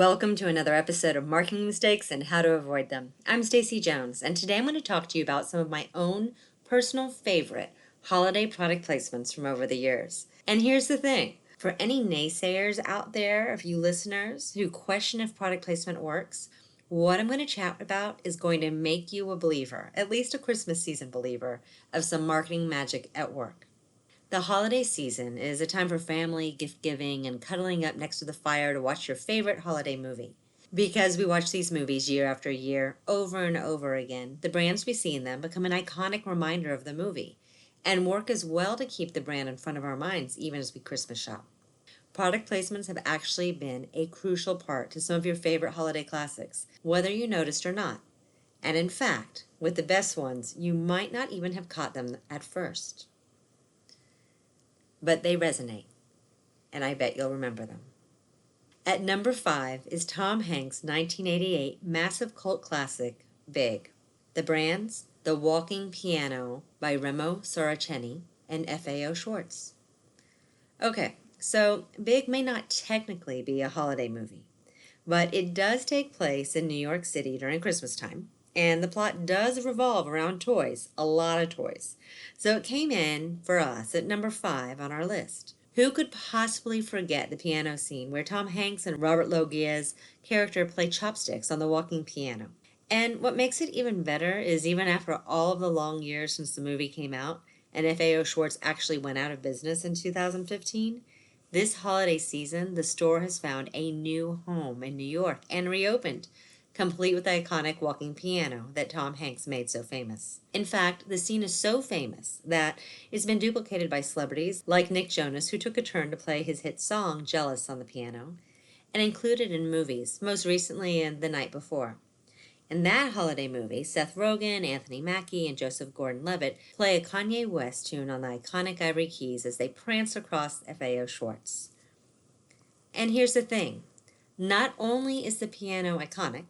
Welcome to another episode of Marketing Mistakes and How to Avoid Them. I'm Stacy Jones, and today I'm going to talk to you about some of my own personal favorite holiday product placements from over the years. And here's the thing. For any naysayers out there, of you listeners who question if product placement works, what I'm going to chat about is going to make you a believer, at least a Christmas season believer, of some marketing magic at work. The holiday season is a time for family, gift giving, and cuddling up next to the fire to watch your favorite holiday movie. Because we watch these movies year after year, over and over again, the brands we see in them become an iconic reminder of the movie, and work as well to keep the brand in front of our minds even as we Christmas shop. Product placements have actually been a crucial part to some of your favorite holiday classics, whether you noticed or not. And in fact, with the best ones, you might not even have caught them at first. But they resonate, and I bet you'll remember them. At number 5 is Tom Hanks' 1988 massive cult classic, Big. The brands, The Walking Piano by Remo Soraceni and FAO Schwarz. Okay, so Big may not technically be a holiday movie, but it does take place in New York City during Christmas time, and the plot does revolve around toys, a lot of toys. So it came in for us at number 5 on our list. Who could possibly forget the piano scene where Tom Hanks and Robert Logia's character play chopsticks on the walking piano? And what makes it even better is even after all of the long years since the movie came out, and FAO Schwarz actually went out of business in 2015, this holiday season, the store has found a new home in New York and reopened, complete with the iconic walking piano that Tom Hanks made so famous. In fact, the scene is so famous that it's been duplicated by celebrities like Nick Jonas, who took a turn to play his hit song Jealous on the piano, and included in movies, most recently in The Night Before. In that holiday movie, Seth Rogen, Anthony Mackie, and Joseph Gordon-Levitt play a Kanye West tune on the iconic ivory keys as they prance across FAO Schwarz. And here's the thing. Not only is the piano iconic,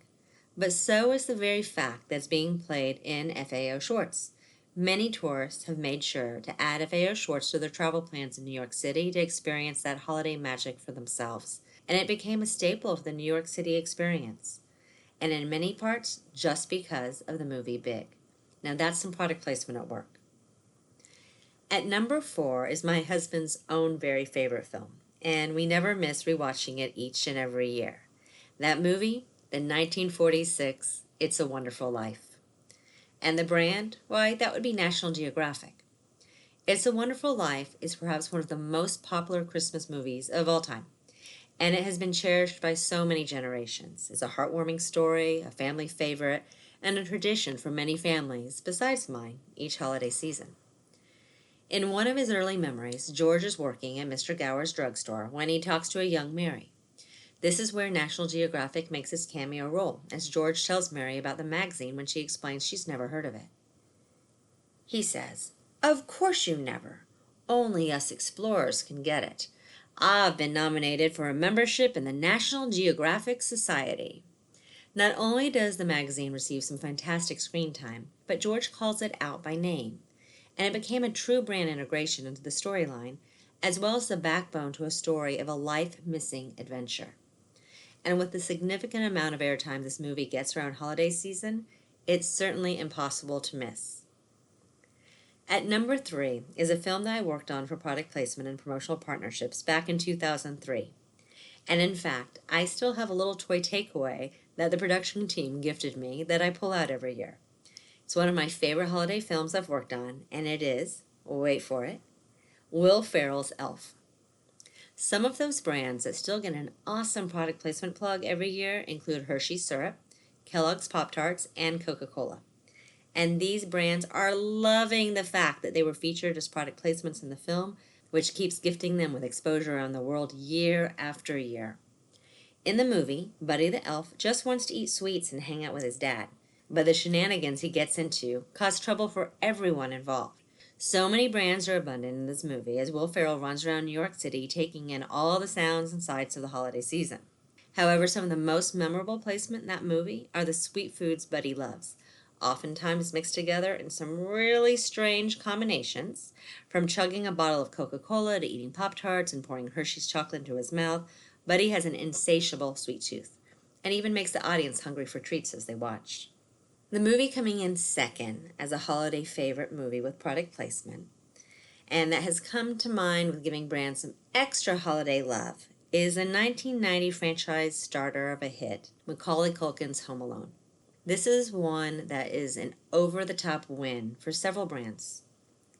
but so is the very fact that it's being played in FAO Schwarz. Many tourists have made sure to add FAO Schwarz to their travel plans in New York City to experience that holiday magic for themselves, and it became a staple of the New York City experience, and in many parts just because of the movie Big. Now that's some product placement at work. At number 4 is my husband's own very favorite film, and we never miss rewatching it each and every year. That movie, the 1946 It's a Wonderful Life. And the brand? Why, that would be National Geographic. It's a Wonderful Life is perhaps one of the most popular Christmas movies of all time, and it has been cherished by so many generations. It's a heartwarming story, a family favorite, and a tradition for many families, besides mine, each holiday season. In one of his early memories, George is working at Mr. Gower's drugstore when he talks to a young Mary. This is where National Geographic makes its cameo role, as George tells Mary about the magazine when she explains she's never heard of it. He says, "Of course you never. Only us explorers can get it. I've been nominated for a membership in the National Geographic Society." Not only does the magazine receive some fantastic screen time, but George calls it out by name, and it became a true brand integration into the storyline, as well as the backbone to a story of a life-missing adventure. And with the significant amount of airtime this movie gets around holiday season, it's certainly impossible to miss. At number 3 is a film that I worked on for product placement and promotional partnerships back in 2003. And in fact, I still have a little toy takeaway that the production team gifted me that I pull out every year. It's one of my favorite holiday films I've worked on, and it is, wait for it, Will Ferrell's Elf. Some of those brands that still get an awesome product placement plug every year include Hershey's Syrup, Kellogg's Pop-Tarts, and Coca-Cola. And these brands are loving the fact that they were featured as product placements in the film, which keeps gifting them with exposure around the world year after year. In the movie, Buddy the Elf just wants to eat sweets and hang out with his dad, but the shenanigans he gets into cause trouble for everyone involved. So many brands are abundant in this movie as Will Ferrell runs around New York City taking in all the sounds and sights of the holiday season. However, some of the most memorable placement in that movie are the sweet foods Buddy loves, oftentimes mixed together in some really strange combinations, from chugging a bottle of Coca-Cola to eating Pop-Tarts and pouring Hershey's chocolate into his mouth. Buddy has an insatiable sweet tooth. and even makes the audience hungry for treats as they watch. The movie coming in second as a holiday favorite movie with product placement, and that has come to mind with giving brands some extra holiday love, is a 1990 franchise starter of a hit, Macaulay Culkin's Home Alone. This is one that is an over-the-top win for several brands,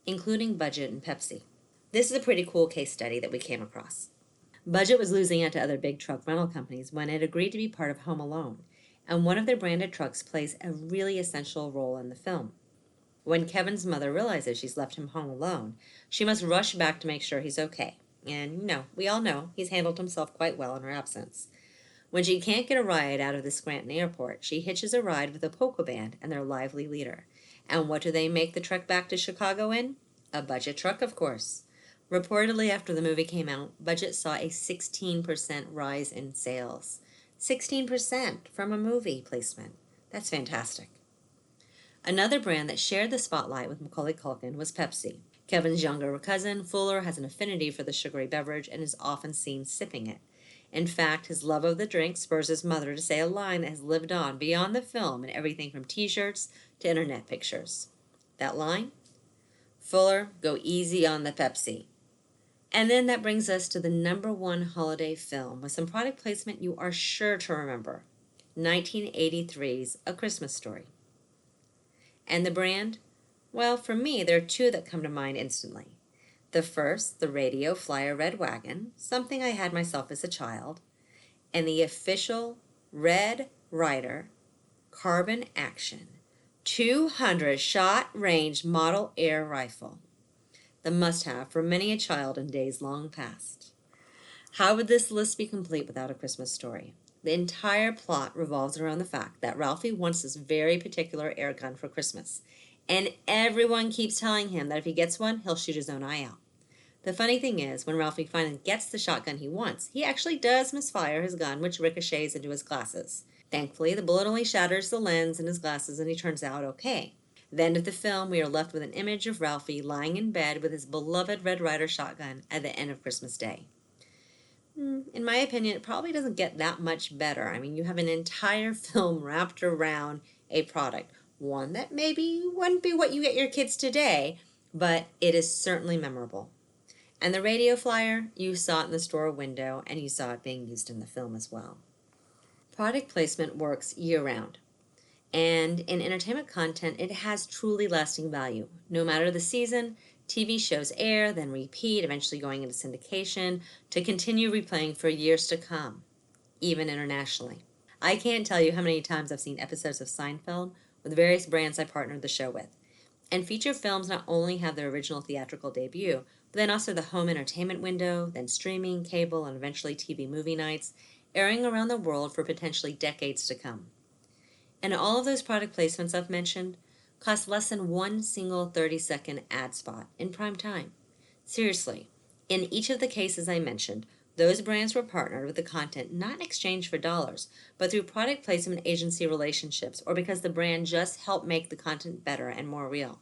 including Budget and Pepsi. This is a pretty cool case study that we came across. Budget was losing out to other big truck rental companies when it agreed to be part of Home Alone, and one of their branded trucks plays a really essential role in the film. When Kevin's mother realizes she's left him home alone, she must rush back to make sure he's okay. And, we all know he's handled himself quite well in her absence. When she can't get a ride out of the Scranton airport, she hitches a ride with a polka band and their lively leader. And what do they make the trek back to Chicago in? A Budget truck, of course. Reportedly, after the movie came out, Budget saw a 16% rise in sales. 16% from a movie placement. That's fantastic. Another brand that shared the spotlight with Macaulay Culkin was Pepsi. Kevin's younger cousin, Fuller, has an affinity for the sugary beverage and is often seen sipping it. In fact, his love of the drink spurs his mother to say a line that has lived on beyond the film in everything from t-shirts to internet pictures. That line? Fuller, go easy on the Pepsi. And then that brings us to the number one holiday film with some product placement you are sure to remember. 1983's A Christmas Story. And the brand? Well, for me, there are two that come to mind instantly. The first, the Radio Flyer Red Wagon, something I had myself as a child, and the official Red Ryder Carbon Action 200 shot range model air rifle. The must-have for many a child in days long past. How would this list be complete without A Christmas Story? The entire plot revolves around the fact that Ralphie wants this very particular air gun for Christmas, and everyone keeps telling him that if he gets one, he'll shoot his own eye out. The funny thing is, when Ralphie finally gets the shotgun he wants, he actually does misfire his gun, which ricochets into his glasses. Thankfully, the bullet only shatters the lens in his glasses and he turns out okay. At the end of the film, we are left with an image of Ralphie lying in bed with his beloved Red Ryder shotgun at the end of Christmas Day. In my opinion, it probably doesn't get that much better. I mean, you have an entire film wrapped around a product. One that maybe wouldn't be what you get your kids today, but it is certainly memorable. And the radio flyer, you saw it in the store window, and you saw it being used in the film as well. Product placement works year-round. And in entertainment content, it has truly lasting value. No matter the season, TV shows air, then repeat, eventually going into syndication, to continue replaying for years to come, even internationally. I can't tell you how many times I've seen episodes of Seinfeld with various brands I partnered the show with. And feature films not only have their original theatrical debut, but then also the home entertainment window, then streaming, cable, and eventually TV movie nights, airing around the world for potentially decades to come. And all of those product placements I've mentioned cost less than one single 30-second ad spot in prime time. Seriously, in each of the cases I mentioned, those brands were partnered with the content not in exchange for dollars, but through product placement agency relationships or because the brand just helped make the content better and more real.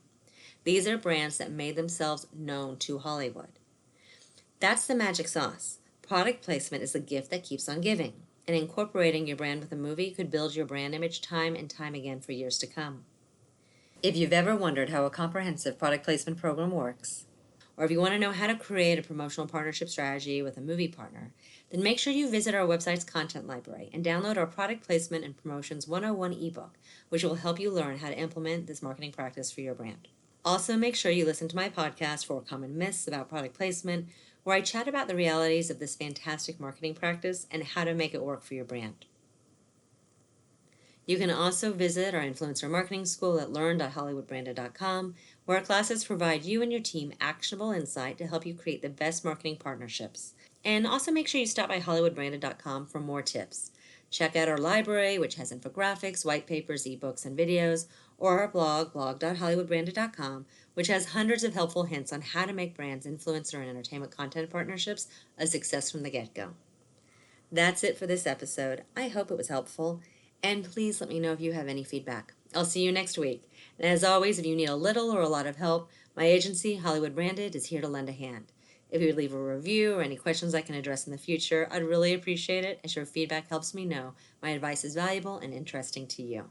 These are brands that made themselves known to Hollywood. That's the magic sauce. Product placement is the gift that keeps on giving, and incorporating your brand with a movie could build your brand image time and time again for years to come. If you've ever wondered how a comprehensive product placement program works, or if you want to know how to create a promotional partnership strategy with a movie partner, then make sure you visit our website's content library and download our Product Placement and Promotions 101 ebook, which will help you learn how to implement this marketing practice for your brand. Also, make sure you listen to my podcast, 4 Common Myths About Product Placement, where I chat about the realities of this fantastic marketing practice and how to make it work for your brand. You can also visit our influencer marketing school at learn.hollywoodbranded.com, where our classes provide you and your team actionable insight to help you create the best marketing partnerships. And also make sure you stop by hollywoodbranded.com for more tips. Check out our library, which has infographics, white papers, ebooks, and videos, or our blog, blog.hollywoodbranded.com, which has hundreds of helpful hints on how to make brands, influencer, and entertainment content partnerships a success from the get-go. That's it for this episode. I hope it was helpful. And please let me know if you have any feedback. I'll see you next week. And as always, if you need a little or a lot of help, my agency, Hollywood Branded, is here to lend a hand. If you would leave a review or any questions I can address in the future, I'd really appreciate it, as your feedback helps me know my advice is valuable and interesting to you.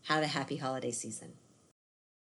Have a happy holiday season.